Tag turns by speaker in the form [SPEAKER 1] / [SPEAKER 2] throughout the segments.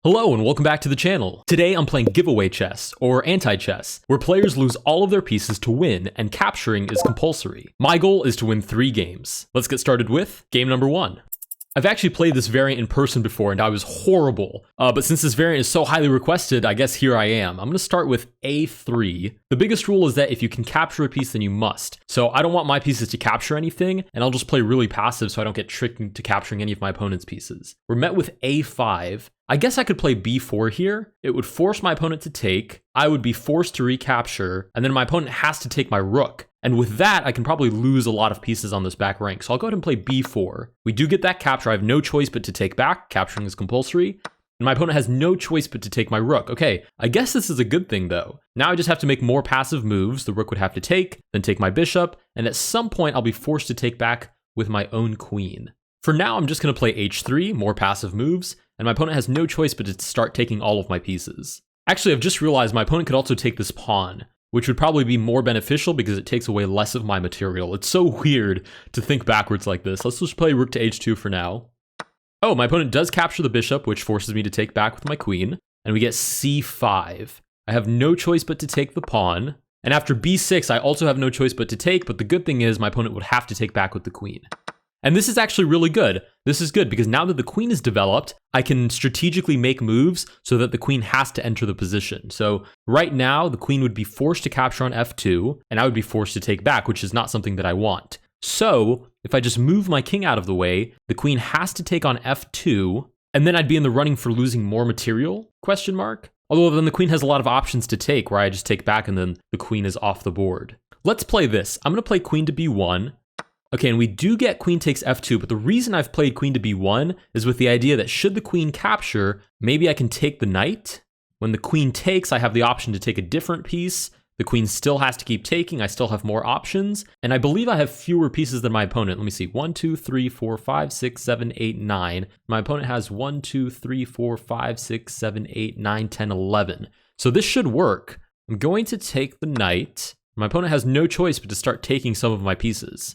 [SPEAKER 1] Hello and welcome back to the channel. Today I'm playing giveaway chess, or anti-chess, where players lose all of their pieces to win and capturing is compulsory. My goal is to win 3 games. Let's get started with game number 1. I've actually played this variant in person before and I was horrible, but since this variant is so highly requested, I guess here I am. I'm going to start with A3. The biggest rule is that if you can capture a piece, then you must. So I don't want my pieces to capture anything, and I'll just play really passive so I don't get tricked into capturing any of my opponent's pieces. We're met with A5. I guess I could play B4 here. It would force my opponent to take, I would be forced to recapture, and then my opponent has to take my rook. And with that, I can probably lose a lot of pieces on this back rank. So I'll go ahead and play B4. We do get that capture. I have no choice but to take back. Capturing is compulsory. And my opponent has no choice but to take my rook. Okay, I guess this is a good thing though. Now I just have to make more passive moves. The rook would have to take, then take my bishop, and at some point I'll be forced to take back with my own queen. For now, I'm just going to play H3, more passive moves, and my opponent has no choice but to start taking all of my pieces. Actually, I've just realized my opponent could also take this pawn, which would probably be more beneficial because it takes away less of my material. It's so weird to think backwards like this. Let's just play rook to H2 for now. Oh, my opponent does capture the bishop, which forces me to take back with my queen, and we get C5. I have no choice but to take the pawn, and after B6, I also have no choice but to take, but the good thing is my opponent would have to take back with the queen. And this is actually really good. This is good because now that the queen is developed, I can strategically make moves so that the queen has to enter the position. So right now, the queen would be forced to capture on F2, and I would be forced to take back, which is not something that I want. So if I just move my king out of the way, the queen has to take on F2, and then I'd be in the running for losing more material, question mark? Although then the queen has a lot of options to take where I just take back and then the queen is off the board. Let's play this. I'm gonna play queen to B1. Okay, and we do get queen takes F2, but the reason I've played queen to B1 is with the idea that should the queen capture, maybe I can take the knight. When the queen takes, I have the option to take a different piece. The queen still has to keep taking. I still have more options. And I believe I have fewer pieces than my opponent. Let me see. 1, 2, 3, 4, 5, 6, 7, 8, 9. My opponent has 1, 2, 3, 4, 5, 6, 7, 8, 9, 10, 11. So this should work. I'm going to take the knight. My opponent has no choice but to start taking some of my pieces.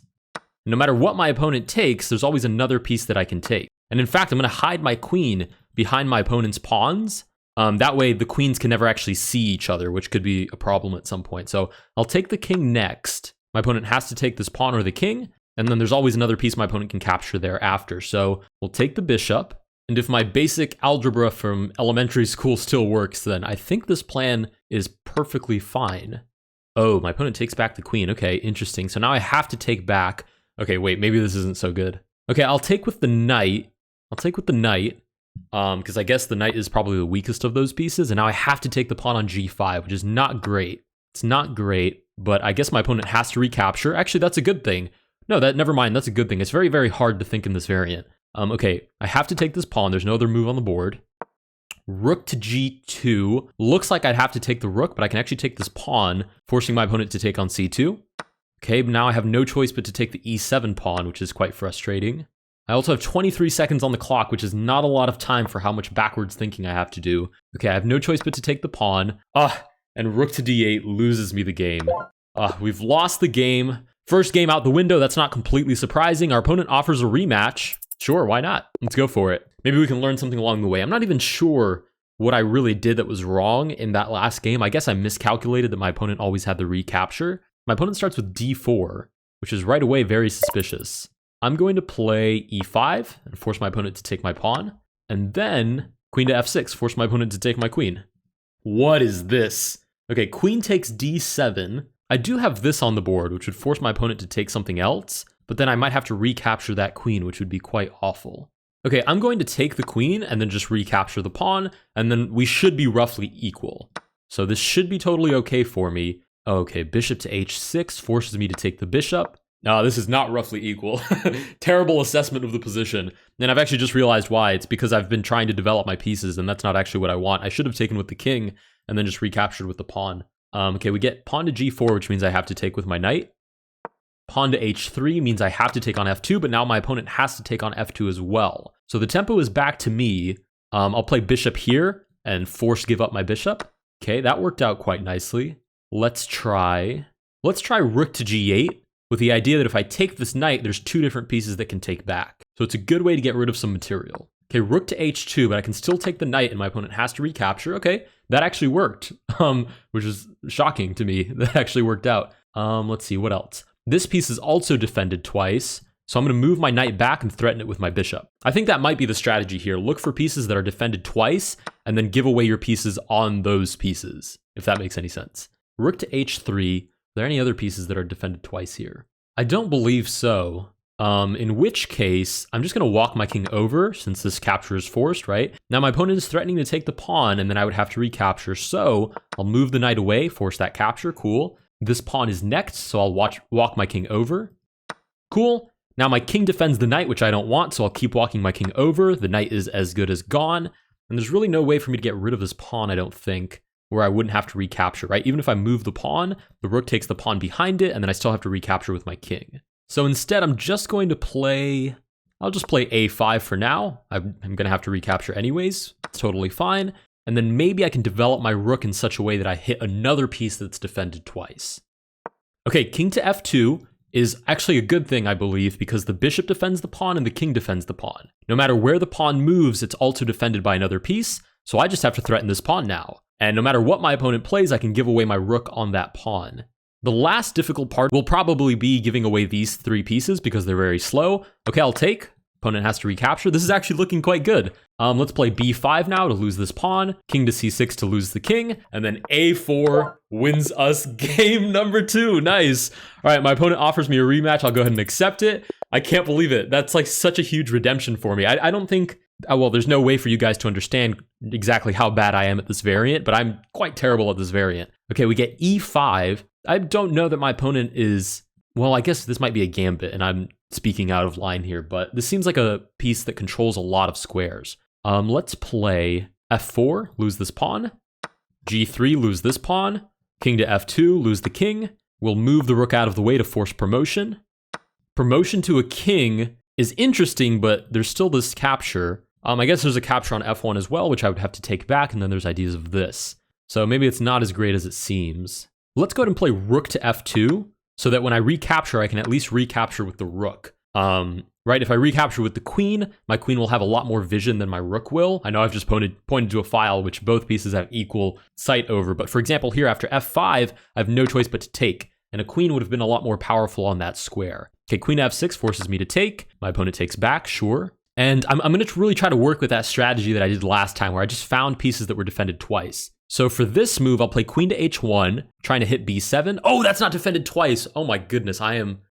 [SPEAKER 1] No matter what my opponent takes, there's always another piece that I can take. And in fact, I'm going to hide my queen behind my opponent's pawns. That way the queens can never actually see each other, which could be a problem at some point. So I'll take the king next. My opponent has to take this pawn or the king, and then there's always another piece my opponent can capture thereafter. So we'll take the bishop. And if my basic algebra from elementary school still works, then I think this plan is perfectly fine. Oh, my opponent takes back the queen. Okay, interesting. So now I have to take back. Okay, wait, maybe this isn't so good. Okay, I'll take with the knight. Because I guess the knight is probably the weakest of those pieces, and now I have to take the pawn on G5, which is not great. It's not great, but I guess my opponent has to recapture. Actually, that's a good thing. No, never mind, that's a good thing. It's very, very hard to think in this variant. Okay, I have to take this pawn. There's no other move on the board. Rook to G2. Looks like I'd have to take the rook, but I can actually take this pawn, forcing my opponent to take on C2. Okay, now I have no choice but to take the E7 pawn, which is quite frustrating. I also have 23 seconds on the clock, which is not a lot of time for how much backwards thinking I have to do. Okay, I have no choice but to take the pawn. And rook to D8 loses me the game. We've lost the game. First game out the window, that's not completely surprising. Our opponent offers a rematch. Sure, why not? Let's go for it. Maybe we can learn something along the way. I'm not even sure what I really did that was wrong in that last game. I guess I miscalculated that my opponent always had the recapture. My opponent starts with D4, which is right away very suspicious. I'm going to play E5 and force my opponent to take my pawn. And then queen to F6, force my opponent to take my queen. What is this? Okay, queen takes D7. I do have this on the board, which would force my opponent to take something else, but then I might have to recapture that queen, which would be quite awful. Okay, I'm going to take the queen and then just recapture the pawn, and then we should be roughly equal. So this should be totally okay for me. Okay, bishop to H6 forces me to take the bishop. No, this is not roughly equal. Terrible assessment of the position. And I've actually just realized why. It's because I've been trying to develop my pieces, and that's not actually what I want. I should have taken with the king and then just recaptured with the pawn. Okay, we get pawn to G4, which means I have to take with my knight. Pawn to H3 means I have to take on F2, but now my opponent has to take on F2 as well. So the tempo is back to me. I'll play bishop here and force give up my bishop. Okay, that worked out quite nicely. Let's try rook to G8 with the idea that if I take this knight, there's 2 different pieces that can take back. So it's a good way to get rid of some material. Okay, rook to h2, but I can still take the knight and my opponent has to recapture. Okay, that actually worked, which is shocking to me. That actually worked out. Let's see, what else? This piece is also defended twice, so I'm going to move my knight back and threaten it with my bishop. I think that might be the strategy here. Look for pieces that are defended twice, and then give away your pieces on those pieces, if that makes any sense. Rook to h3. Are there any other pieces that are defended twice here? I don't believe so. In which case, I'm just going to walk my king over since this capture is forced, right? Now my opponent is threatening to take the pawn and then I would have to recapture. So I'll move the knight away, force that capture, cool. This pawn is next, so I'll walk my king over. Cool. Now my king defends the knight, which I don't want, so I'll keep walking my king over. The knight is as good as gone. And there's really no way for me to get rid of this pawn, I don't think, where I wouldn't have to recapture, right? Even if I move the pawn, the rook takes the pawn behind it, and then I still have to recapture with my king. So instead, I'm just going to play, I'll just play a5 for now. I'm going to have to recapture anyways. It's totally fine. And then maybe I can develop my rook in such a way that I hit another piece that's defended twice. Okay, king to f2 is actually a good thing, I believe, because the bishop defends the pawn and the king defends the pawn. No matter where the pawn moves, it's also defended by another piece, so I just have to threaten this pawn now. And no matter what my opponent plays, I can give away my rook on that pawn. The last difficult part will probably be giving away these three pieces because they're very slow. Okay, I'll take. Opponent has to recapture. This is actually looking quite good. Let's play b5 now to lose this pawn. King to c6 to lose the king. And then a4 wins us game number 2. Nice. All right, my opponent offers me a rematch. I'll go ahead and accept it. I can't believe it. That's like such a huge redemption for me. I don't think... well, there's no way for you guys to understand exactly how bad I am at this variant, but I'm quite terrible at this variant. Okay, we get e5. I don't know that my opponent is... well, I guess this might be a gambit, and I'm speaking out of line here, but this seems like a piece that controls a lot of squares. Let's play f4, lose this pawn. g3, lose this pawn. King to f2, lose the king. We'll move the rook out of the way to force promotion. Promotion to a king is interesting, but there's still this capture. I guess there's a capture on f1 as well, which I would have to take back, and then there's ideas of this. So maybe it's not as great as it seems. Let's go ahead and play rook to f2, so that when I recapture, I can at least recapture with the rook. Right, if I recapture with the queen, my queen will have a lot more vision than my rook will. I know I've just pointed to a file which both pieces have equal sight over, but for example here after f5, I have no choice but to take, and a queen would have been a lot more powerful on that square. Okay, queen f6 forces me to take. My opponent takes back, sure. And I'm going to really try to work with that strategy that I did last time, where I just found pieces that were defended twice. So for this move, I'll play queen to h1, trying to hit b7. Oh, that's not defended twice. Oh my goodness, I am...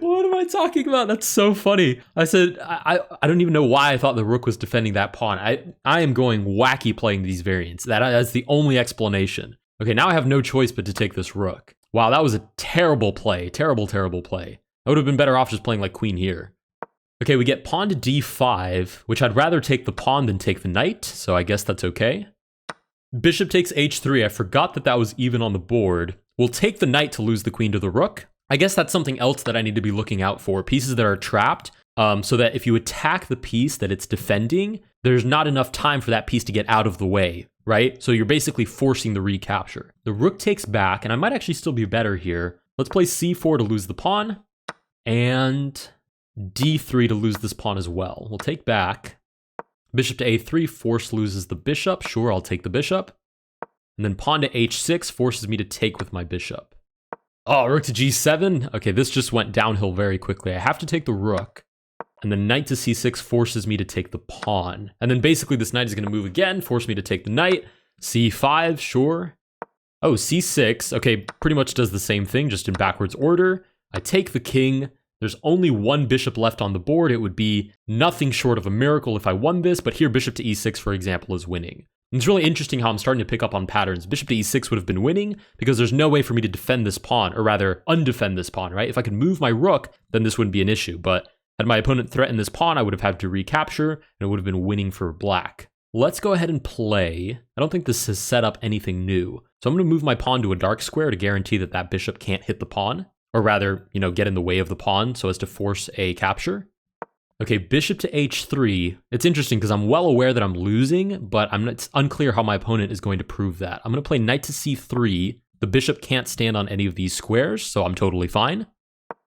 [SPEAKER 1] what am I talking about? That's so funny. I said, I don't even know why I thought the rook was defending that pawn. I am going wacky playing these variants. That's the only explanation. Okay, now I have no choice but to take this rook. Wow, that was a terrible play. Terrible, terrible play. I would have been better off just playing like queen here. Okay, we get pawn to d5, which I'd rather take the pawn than take the knight, so I guess that's okay. Bishop takes h3. I forgot that was even on the board. We'll take the knight to lose the queen to the rook. I guess that's something else that I need to be looking out for. Pieces that are trapped, so that if you attack the piece that it's defending, there's not enough time for that piece to get out of the way, right? So you're basically forcing the recapture. The rook takes back, and I might actually still be better here. Let's play c4 to lose the pawn, and d3 to lose this pawn as well. We'll take back. Bishop to a3, force loses the bishop. Sure, I'll take the bishop. And then pawn to h6 forces me to take with my bishop. Oh, rook to g7. Okay, this just went downhill very quickly. I have to take the rook. And then knight to c6 forces me to take the pawn. And then basically this knight is going to move again, force me to take the knight. c5, sure. Oh, c6. Okay, pretty much does the same thing, just in backwards order. I take the king. There's only one bishop left on the board. It would be nothing short of a miracle if I won this, but here bishop to e6, for example, is winning. And it's really interesting how I'm starting to pick up on patterns. Bishop to e6 would have been winning because there's no way for me to defend this pawn, or rather, undefend this pawn, right? If I could move my rook, then this wouldn't be an issue, but had my opponent threatened this pawn, I would have had to recapture, and it would have been winning for black. Let's go ahead and play. I don't think this has set up anything new. So I'm going to move my pawn to a dark square to guarantee that that bishop can't hit the pawn, or rather, get in the way of the pawn so as to force a capture. Okay, bishop to h3. It's interesting because I'm well aware that I'm losing, but it's unclear how my opponent is going to prove that. I'm going to play knight to c3. The bishop can't stand on any of these squares, so I'm totally fine.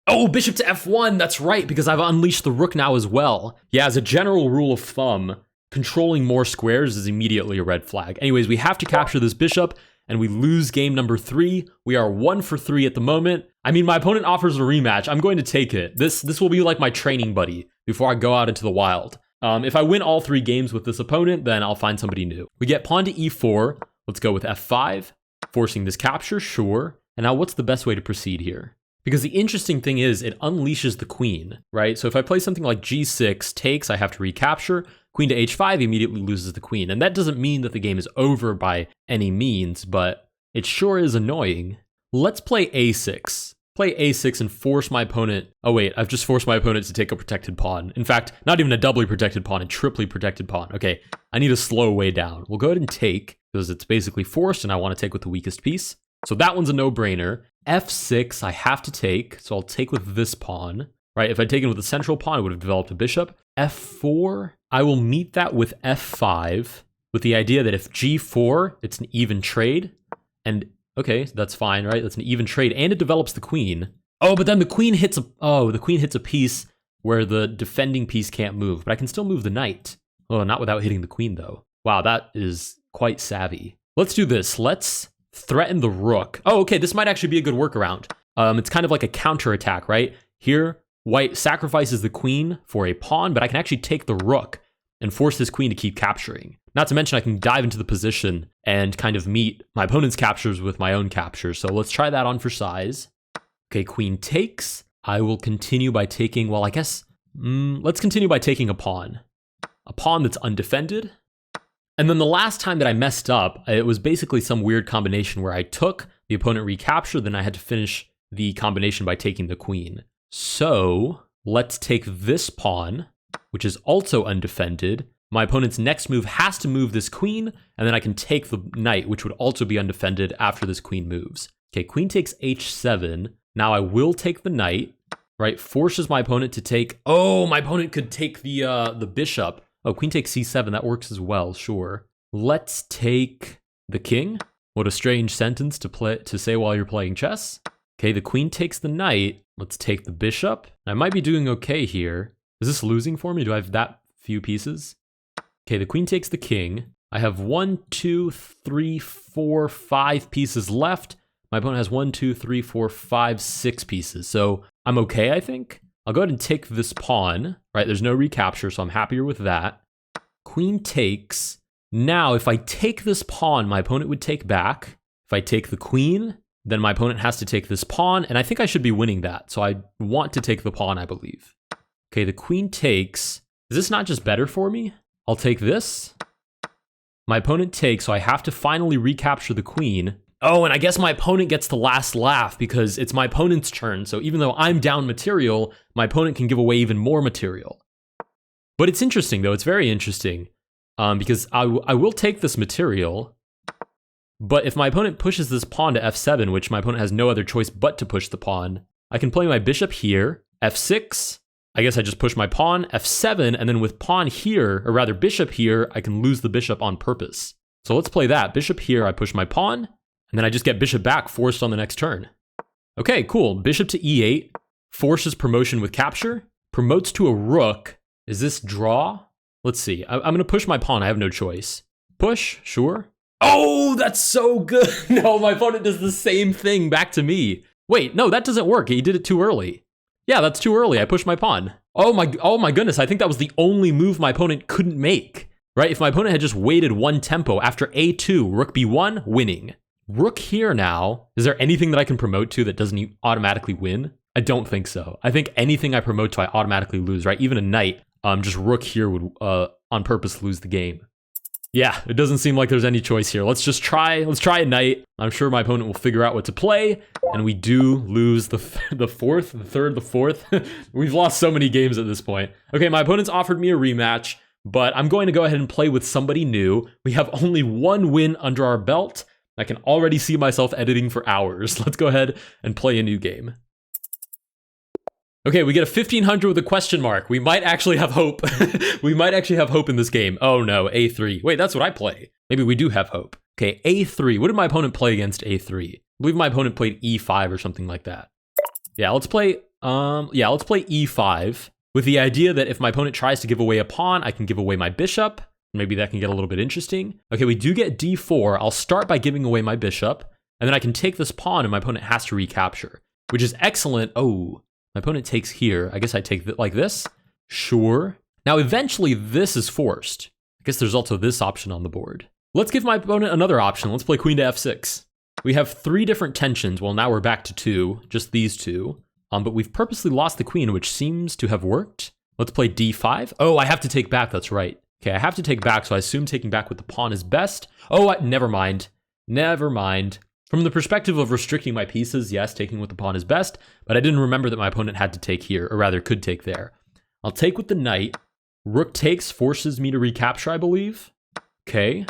[SPEAKER 1] Oh, bishop to f1, that's right, because I've unleashed the rook now as well. Yeah, as a general rule of thumb, controlling more squares is immediately a red flag. Anyways, we have to capture this bishop, and we lose game number 3. We are 1 for 3 at the moment. I mean, my opponent offers a rematch. I'm going to take it. This will be like my training buddy before I go out into the wild. If I win all 3 games with this opponent, then I'll find somebody new. We get pawn to e4. Let's go with f5, forcing this capture, sure. And now what's the best way to proceed here? Because the interesting thing is it unleashes the queen, right? So if I play something like g6 takes, I have to recapture. Queen to h5 immediately loses the queen. And that doesn't mean that the game is over by any means, but it sure is annoying. Let's play a6. Play a6 and force my opponent. Oh wait, I've just forced my opponent to take a protected pawn. In fact, not even a doubly protected pawn, a triply protected pawn. Okay, I need a slow way down. We'll go ahead and take, because it's basically forced and I want to take with the weakest piece. So that one's a no-brainer. f6 I have to take, so I'll take with this pawn. Right, if I'd taken with the central pawn, I would have developed a bishop. f4, I will meet that with f5, with the idea that if g4, it's an even trade. And okay, that's fine, right? That's an even trade, and it develops the queen. Oh, but then the queen hits a piece where the defending piece can't move, but I can still move the knight. Oh, not without hitting the queen though. Wow, that is quite savvy. Let's do this. Let's threaten the rook. Oh, okay, this might actually be a good workaround. It's kind of like a counterattack, right? Here, white sacrifices the queen for a pawn, but I can actually take the rook and force this queen to keep capturing. Not to mention I can dive into the position and kind of meet my opponent's captures with my own captures. So let's try that on for size. Okay, queen takes. I will continue by taking, well, I guess, let's continue by taking a pawn. A pawn that's undefended. And then the last time that I messed up, it was basically some weird combination where I took, the opponent recaptured, then I had to finish the combination by taking the queen. So let's take this pawn, which is also undefended. My opponent's next move has to move this queen, and then I can take the knight, which would also be undefended after this queen moves. Okay, queen takes h7. Now I will take the knight, right? Forces my opponent to take, oh, my opponent could take the bishop. Oh, queen takes c7, that works as well, sure. Let's take the king. What a strange sentence to say while you're playing chess. Okay, the queen takes the knight. Let's take the bishop. I might be doing okay here. Is this losing for me? Do I have that few pieces? Okay, the queen takes the king. I have 1, 2, 3, 4, 5 pieces left. My opponent has 1, 2, 3, 4, 5, 6 pieces. So I'm okay, I think. I'll go ahead and take this pawn, right? There's no recapture, so I'm happier with that. Queen takes. Now, if I take this pawn, my opponent would take back. If I take the queen, then my opponent has to take this pawn, and I think I should be winning that. So I want to take the pawn, I believe. Okay, the queen takes. Is this not just better for me? I'll take this. My opponent takes, so I have to finally recapture the queen. Oh, and I guess my opponent gets the last laugh because it's my opponent's turn. So even though I'm down material, my opponent can give away even more material. But it's interesting, though. It's very interesting because I will take this material. But if my opponent pushes this pawn to f7, which my opponent has no other choice but to push the pawn, I can play my bishop here, f6. I guess I just push my pawn, f7, and then with pawn here, or rather bishop here, I can lose the bishop on purpose. So let's play that. Bishop here, I push my pawn, and then I just get bishop back forced on the next turn. Okay, cool. Bishop to e8, forces promotion with capture, promotes to a rook. Is this draw? Let's see. I'm going to push my pawn. I have no choice. Push, sure. Oh, that's so good. No, my opponent does the same thing back to me. Wait, no, that doesn't work. He did it too early. Yeah, that's too early. I pushed my pawn. Oh my goodness. I think that was the only move my opponent couldn't make, right? If my opponent had just waited one tempo after a2, rook b1, winning. Rook here now. Is there anything that I can promote to that doesn't automatically win? I don't think so. I think anything I promote to, I automatically lose, right? Even a knight, just rook here would on purpose lose the game. Yeah, it doesn't seem like there's any choice here. Let's try a knight. I'm sure my opponent will figure out what to play, and we do lose the fourth. We've lost so many games at this point. Okay, my opponent's offered me a rematch, but I'm going to go ahead and play with somebody new. We have only one win under our belt. I can already see myself editing for hours. Let's go ahead and play a new game. Okay, we get a 1500 with a question mark. We might actually have hope. We might actually have hope in this game. Oh no, a3. Wait, that's what I play. Maybe we do have hope. Okay, a3. What did my opponent play against a3? I believe my opponent played e5 or something like that. Yeah, let's play Yeah, let's play e5 with the idea that if my opponent tries to give away a pawn, I can give away my bishop. Maybe that can get a little bit interesting. Okay, we do get d4. I'll start by giving away my bishop, and then I can take this pawn and my opponent has to recapture, which is excellent. Oh, my opponent takes here. I guess I take it like this. Sure. Now, eventually this is forced. I guess there's also this option on the board. Let's give my opponent another option. Let's play queen to f6. We have 3 different tensions. Well, now we're back to 2, just these 2. But we've purposely lost the queen, which seems to have worked. Let's play d5. Oh, I have to take back. That's right. Okay, I have to take back, so I assume taking back with the pawn is best. Oh, never mind. Never mind. From the perspective of restricting my pieces, yes, taking with the pawn is best, but I didn't remember that my opponent had to take here, or rather could take there. I'll take with the knight. Rook takes forces me to recapture, I believe. Okay.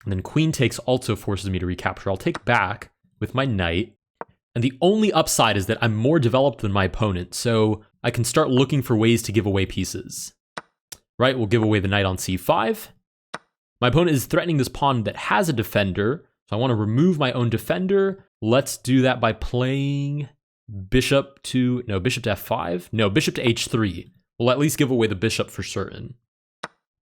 [SPEAKER 1] And then queen takes also forces me to recapture. I'll take back with my knight. And the only upside is that I'm more developed than my opponent, so I can start looking for ways to give away pieces. Right, we'll give away the knight on c5. My opponent is threatening this pawn that has a defender, so I want to remove my own defender. Let's do that by playing bishop to f5. No, bishop to h3. We'll at least give away the bishop for certain.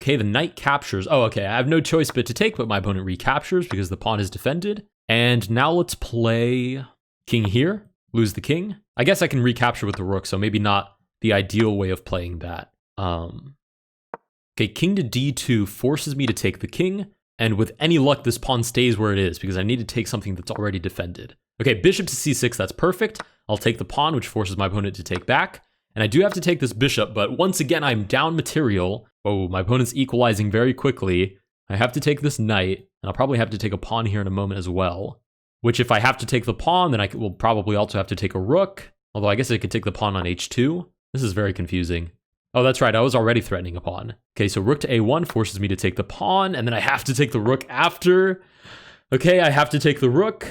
[SPEAKER 1] Okay, the knight captures. Oh, okay, I have no choice but to take, but my opponent recaptures because the pawn is defended. And now let's play king here, lose the king. I guess I can recapture with the rook, so maybe not the ideal way of playing that. Okay, king to d2 forces me to take the king, and with any luck, this pawn stays where it is because I need to take something that's already defended. Okay, bishop to c6, that's perfect. I'll take the pawn, which forces my opponent to take back. And I do have to take this bishop, but once again, I'm down material. Oh, my opponent's equalizing very quickly. I have to take this knight, and I'll probably have to take a pawn here in a moment as well. Which if I have to take the pawn, then I will probably also have to take a rook. Although I guess I could take the pawn on h2. This is very confusing. Oh, that's right, I was already threatening a pawn. Okay, so rook to a1 forces me to take the pawn, and then I have to take the rook after. Okay, I have to take the rook.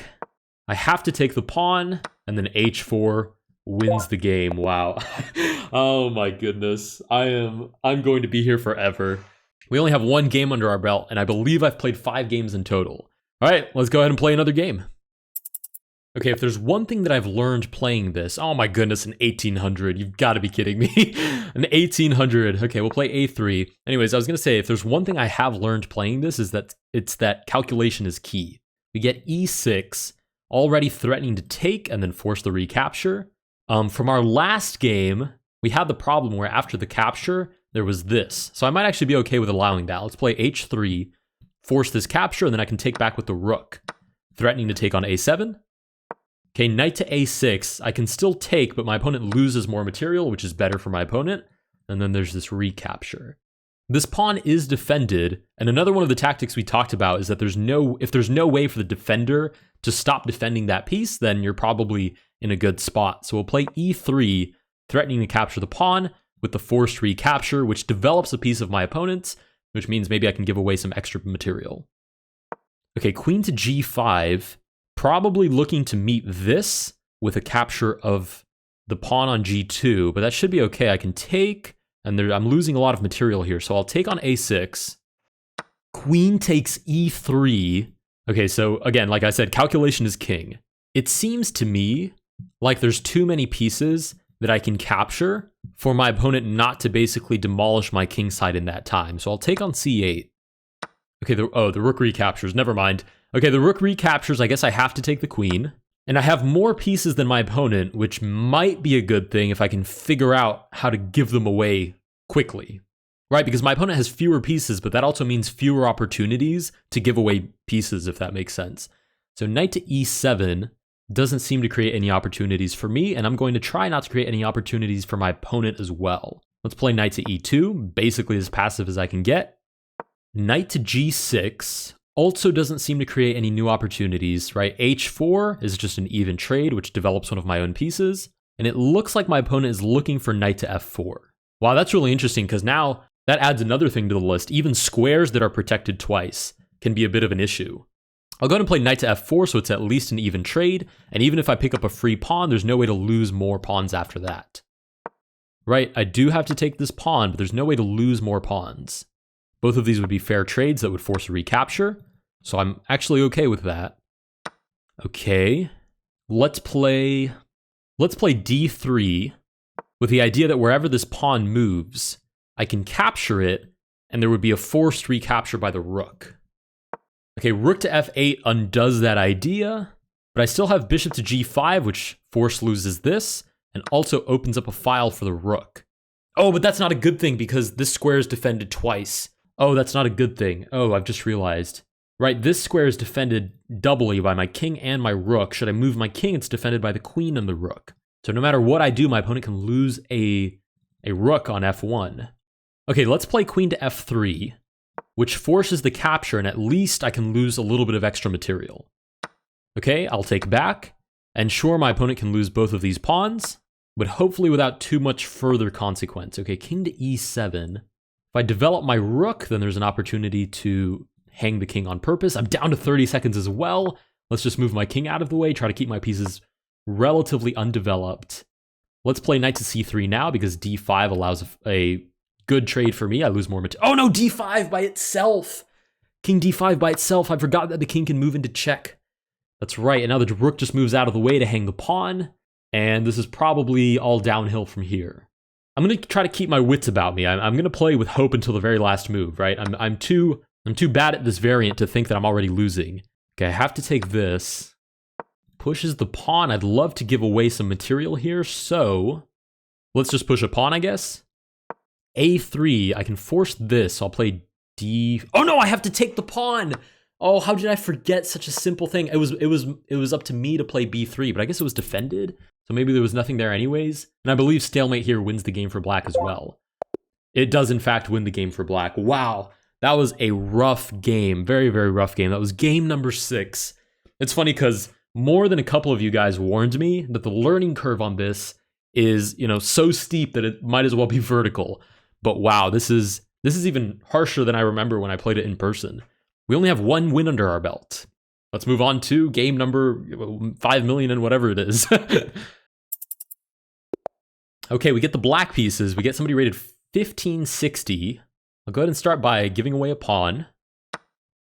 [SPEAKER 1] I have to take the pawn, and then h4 wins the game. Wow. Oh my goodness. I'm going to be here forever. We only have 1 game under our belt, and I believe I've played 5 games in total. All right, let's go ahead and play another game. Okay, if there's one thing that I've learned playing this, oh my goodness, an 1800, you've got to be kidding me. An 1800, okay, we'll play a3. Anyways, I was gonna say, if there's one thing I have learned playing this is that it's that calculation is key. We get e6, already threatening to take and then force the recapture. From our last game, we had the problem where after the capture, there was this. So I might actually be okay with allowing that. Let's play h3, force this capture, and then I can take back with the rook. Threatening to take on a7. Okay, knight to a6. I can still take, but my opponent loses more material, which is better for my opponent. And then there's this recapture. This pawn is defended, and another one of the tactics we talked about is that if there's no way for the defender to stop defending that piece, then you're probably in a good spot. So we'll play e3, threatening to capture the pawn with the forced recapture, which develops a piece of my opponent's, which means maybe I can give away some extra material. Okay, queen to g5. Probably looking to meet this with a capture of the pawn on g2, but that should be okay. I can take, and I'm losing a lot of material here, so I'll take on a6. Queen takes e3. Okay, so again, like I said, calculation is king. It seems to me like there's too many pieces that I can capture for my opponent not to basically demolish my king side in that time. So I'll take on c8. Okay, the rook recaptures, never mind. Okay, the rook recaptures, I guess I have to take the queen. And I have more pieces than my opponent, which might be a good thing if I can figure out how to give them away quickly. Right, because my opponent has fewer pieces, but that also means fewer opportunities to give away pieces, if that makes sense. So knight to e7 doesn't seem to create any opportunities for me, and I'm going to try not to create any opportunities for my opponent as well. Let's play knight to e2, basically as passive as I can get. Knight to g6 also doesn't seem to create any new opportunities, right? h4 is just an even trade, which develops one of my own pieces. And it looks like my opponent is looking for knight to f4. Wow, that's really interesting because now that adds another thing to the list. Even squares that are protected twice can be a bit of an issue. I'll go ahead and play knight to f4, so it's at least an even trade. And even if I pick up a free pawn, there's no way to lose more pawns after that. Right, I do have to take this pawn, but there's no way to lose more pawns. Both of these would be fair trades that would force a recapture. So I'm actually okay with that. Okay, let's play d3. with the idea that wherever this pawn moves, I can capture it, and there would be a forced recapture by the rook. Okay, rook to f8 undoes that idea, but I still have bishop to g5, which force loses this, and also opens up a file for the rook. Oh, but that's not a good thing because this square is defended twice. Oh, that's not a good thing. Oh, I've just realized. Right, this square is defended doubly by my king and my rook. Should I move my king, it's defended by the queen and the rook. So no matter what I do, my opponent can lose a rook on f1. Okay, let's play queen to f3, which forces the capture, and at least I can lose a little bit of extra material. Okay, I'll take back, and sure, my opponent can lose both of these pawns, but hopefully without too much further consequence. Okay, king to e7. If I develop my rook, then there's an opportunity to hang the king on purpose. I'm down to 30 seconds as well. Let's just move my king out of the way, try to keep my pieces relatively undeveloped. Let's play knight to c3 now because d5 allows a good trade for me. I lose more material. Oh no, d5 by itself. King d5 by itself. I forgot that the king can move into check. That's right, and now the rook just moves out of the way to hang the pawn, and this is probably all downhill from here. I'm going to try to keep my wits about me. I'm going to play with hope until the very last move, right? I'm too bad at this variant to think that I'm already losing. Okay, I have to take this. Pushes the pawn. I'd love to give away some material here, so let's just push a pawn, I guess. A3, I can force this, so I'll play D. Oh no, I have to take the pawn! Oh, how did I forget such a simple thing? It was up to me to play B3, but I guess it was defended, so maybe there was nothing there anyways. And I believe stalemate here wins the game for black as well. It does in fact win the game for black. Wow, that was a rough game, very, very rough game. That was game number 6. It's funny because more than a couple of you guys warned me that the learning curve on this is, so steep that it might as well be vertical. But wow, this is even harsher than I remember when I played it in person. We only have 1 win under our belt. Let's move on to game number 5 million and whatever it is. Okay, we get the black pieces. We get somebody rated 1560. I'll go ahead and start by giving away a pawn.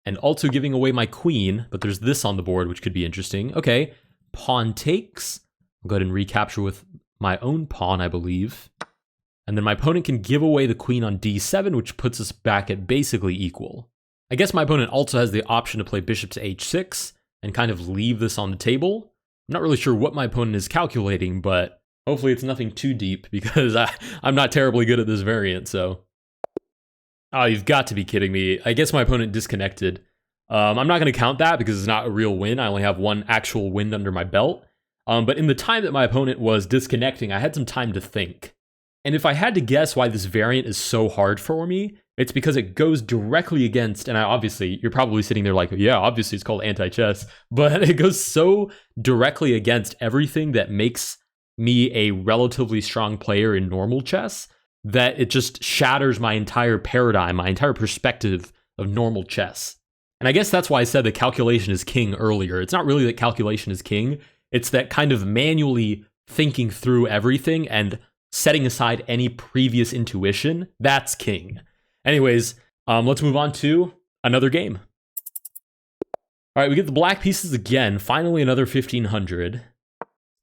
[SPEAKER 1] And also giving away my queen, but there's this on the board, which could be interesting. Okay, pawn takes. I'll go ahead and recapture with my own pawn, I believe. And then my opponent can give away the queen on d7, which puts us back at basically equal. I guess my opponent also has the option to play bishop to h6 and kind of leave this on the table. I'm not really sure what my opponent is calculating, but hopefully it's nothing too deep because I'm not terribly good at this variant, so. Oh, you've got to be kidding me. I guess my opponent disconnected. I'm not going to count that because it's not a real win. I only have 1 actual win under my belt. But in the time that my opponent was disconnecting, I had some time to think. And if I had to guess why this variant is so hard for me, it's because it goes directly against, and obviously, you're probably sitting there like, yeah, obviously it's called anti-chess, but it goes so directly against everything that makes me a relatively strong player in normal chess that it just shatters my entire paradigm, my entire perspective of normal chess. And I guess that's why I said that calculation is king earlier. It's not really that calculation is king, it's that kind of manually thinking through everything and setting aside any previous intuition, that's king. Anyways, let's move on to another game. All right, we get the black pieces again. Finally, another 1500.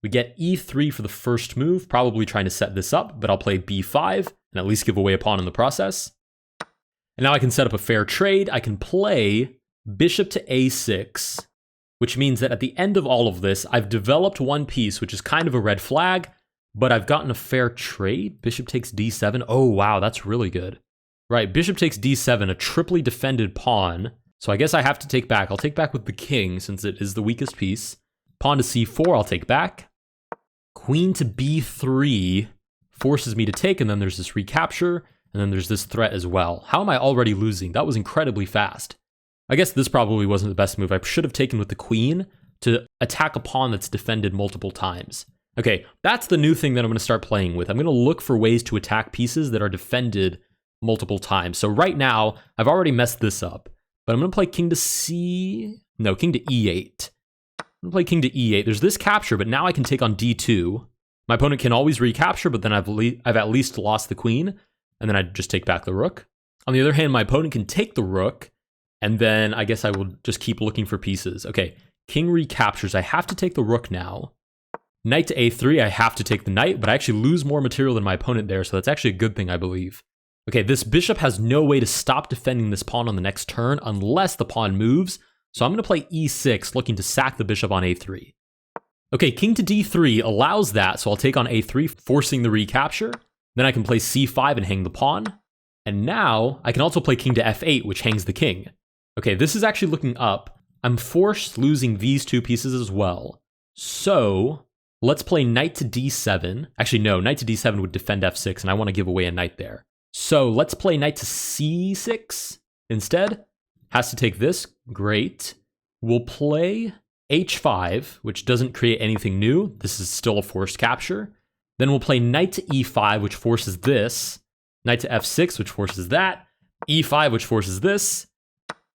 [SPEAKER 1] We get e3 for the first move, probably trying to set this up, but I'll play b5 and at least give away a pawn in the process. And now I can set up a fair trade. I can play bishop to a6, which means that at the end of all of this, I've developed 1 piece, which is kind of a red flag, but I've gotten a fair trade. Bishop takes d7. Oh, wow, that's really good. Right, bishop takes d7, a triply defended pawn. So I guess I have to take back. I'll take back with the king since it is the weakest piece. Pawn to c4, I'll take back. Queen to b3 forces me to take, and then there's this recapture, and then there's this threat as well. How am I already losing? That was incredibly fast. I guess this probably wasn't the best move. I should have taken with the queen to attack a pawn that's defended multiple times. Okay, that's the new thing that I'm going to start playing with. I'm going to look for ways to attack pieces that are defended multiple times. So right now, I've already messed this up, but I'm going to play king to king to e8. I'm going to play king to e8. There's this capture, but now I can take on d2. My opponent can always recapture, but then I've at least lost the queen, and then I just take back the rook. On the other hand, my opponent can take the rook, and then I guess I will just keep looking for pieces. Okay, king recaptures. I have to take the rook now. Knight to a3, I have to take the knight, but I actually lose more material than my opponent there, so that's actually a good thing, I believe. Okay, this bishop has no way to stop defending this pawn on the next turn unless the pawn moves, so I'm going to play e6, looking to sack the bishop on a3. Okay, king to d3 allows that, so I'll take on a3, forcing the recapture. Then I can play c5 and hang the pawn. And now I can also play king to f8, which hangs the king. Okay, this is actually looking up. I'm forced losing these two pieces as well. So let's play knight to d7. Actually, no, knight to d7 would defend f6, and I want to give away a knight there. So let's play knight to c6 instead. Has to take this. Great. We'll play h5, which doesn't create anything new. This is still a forced capture. Then we'll play knight to e5, which forces this. Knight to f6, which forces that. e5, which forces this.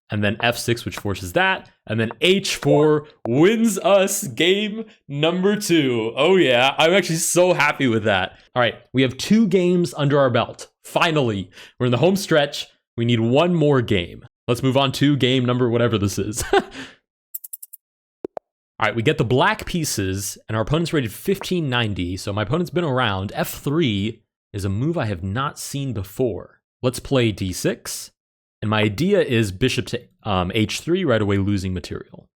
[SPEAKER 1] And then f6, which forces that. And then h4 wins us game number 2. Oh yeah, I'm actually so happy with that. All right, we have 2 games under our belt. Finally, we're in the home stretch. We need 1 more game. Let's move on to game number whatever this is. All right, we get the black pieces, and our opponent's rated 1590, so my opponent's been around. f3 is a move I have not seen before. Let's play d6, and my idea is bishop to h3, right away losing material.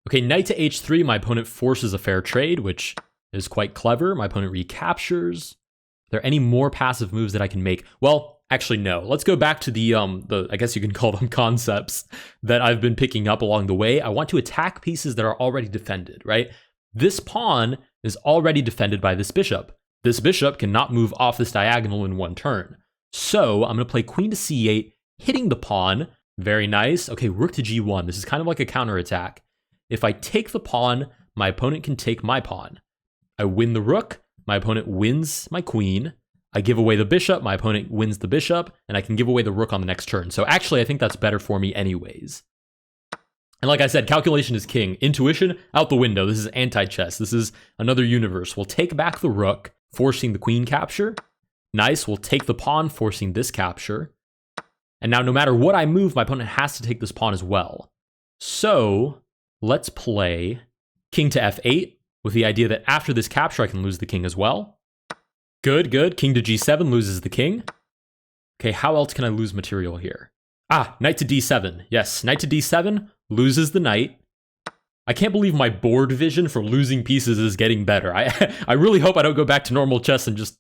[SPEAKER 1] Okay, knight to h3, my opponent forces a fair trade, which is quite clever. My opponent recaptures. Are there any more passive moves that I can make? Well, actually, no. Let's go back to the I guess you can call them concepts that I've been picking up along the way. I want to attack pieces that are already defended, right? This pawn is already defended by this bishop. This bishop cannot move off this diagonal in 1 turn. So I'm going to play queen to c8, hitting the pawn. Very nice. Okay, rook to g1. This is kind of like a counterattack. If I take the pawn, my opponent can take my pawn. I win the rook. My opponent wins my queen. I give away the bishop, my opponent wins the bishop, and I can give away the rook on the next turn. So actually, I think that's better for me anyways. And like I said, calculation is king. Intuition, out the window. This is anti-chess. This is another universe. We'll take back the rook, forcing the queen capture. Nice, we'll take the pawn, forcing this capture. And now no matter what I move, my opponent has to take this pawn as well. So let's play king to f8, with the idea that after this capture, I can lose the king as well. Good, good. King to g7 loses the king. Okay, how else can I lose material here? Ah, knight to d7. Yes, knight to d7 loses the knight. I can't believe my board vision for losing pieces is getting better. I really hope I don't go back to normal chess and just,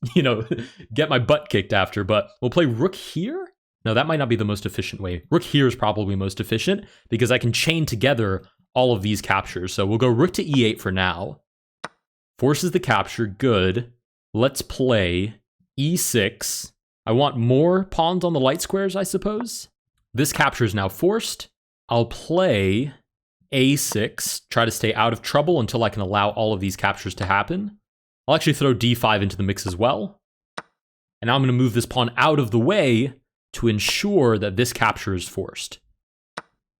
[SPEAKER 1] get my butt kicked after, but we'll play rook here? No, that might not be the most efficient way. Rook here is probably most efficient because I can chain together all of these captures. So we'll go rook to e8 for now. Forces the capture, good. Let's play e6. I want more pawns on the light squares, I suppose. This capture is now forced. I'll play a6, try to stay out of trouble until I can allow all of these captures to happen. I'll actually throw d5 into the mix as well. And now I'm going to move this pawn out of the way to ensure that this capture is forced.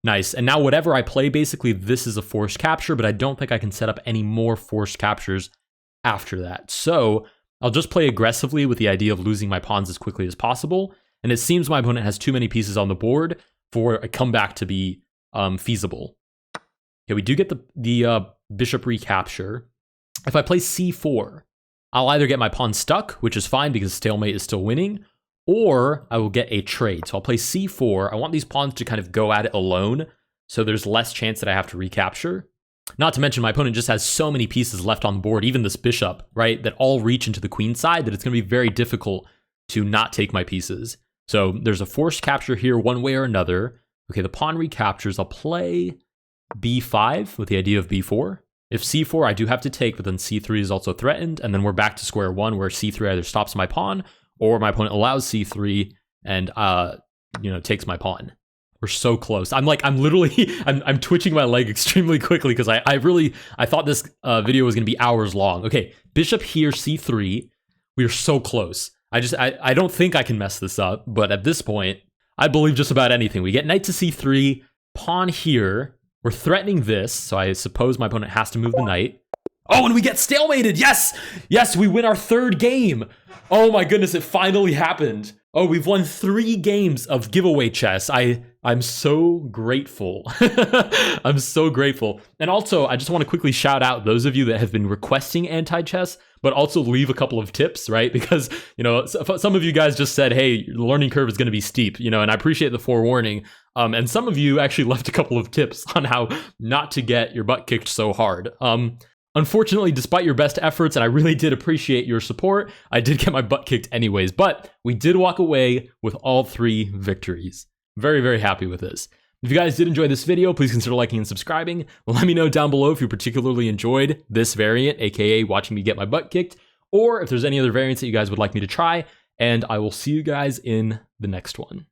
[SPEAKER 1] Nice, and now whatever I play, basically this is a forced capture, but I don't think I can set up any more forced captures after that. So I'll just play aggressively with the idea of losing my pawns as quickly as possible, and it seems my opponent has too many pieces on the board for a comeback to be feasible. Okay, we do get the bishop recapture. If I play c4, I'll either get my pawn stuck, which is fine because stalemate is still winning, or I will get a trade. So I'll play c4. I want these pawns to kind of go at it alone, so there's less chance that I have to recapture. Not to mention my opponent just has so many pieces left on the board, even this bishop, right, that all reach into the queen side, that it's going to be very difficult to not take my pieces. So there's a forced capture here one way or another. Okay, the pawn recaptures. I'll play b5 with the idea of b4. If c4, I do have to take, but then c3 is also threatened, and then we're back to square one where c3 either stops my pawn or my opponent allows c3 and takes my pawn. We're so close. I'm literally twitching my leg extremely quickly because I thought this video was gonna be hours long. Okay, bishop here, c3. We are so close. I don't think I can mess this up, but at this point, I believe just about anything. We get knight to c3, pawn here. We're threatening this, so I suppose my opponent has to move the knight. Oh, and we get stalemated. Yes. Yes, we win our third game. Oh my goodness, it finally happened. Oh, we've won 3 games of giveaway chess. I'm so grateful. I'm so grateful. And also, I just want to quickly shout out those of you that have been requesting anti-chess, but also leave a couple of tips, right? Because, you know, some of you guys just said, hey, the learning curve is going to be steep, you know, and I appreciate the forewarning. And some of you actually left a couple of tips on how not to get your butt kicked so hard. Unfortunately, despite your best efforts, and I really did appreciate your support, I did get my butt kicked anyways, but we did walk away with all 3 victories. Very, very happy with this. If you guys did enjoy this video, please consider liking and subscribing. Let me know down below if you particularly enjoyed this variant, aka watching me get my butt kicked, or if there's any other variants that you guys would like me to try, and I will see you guys in the next one.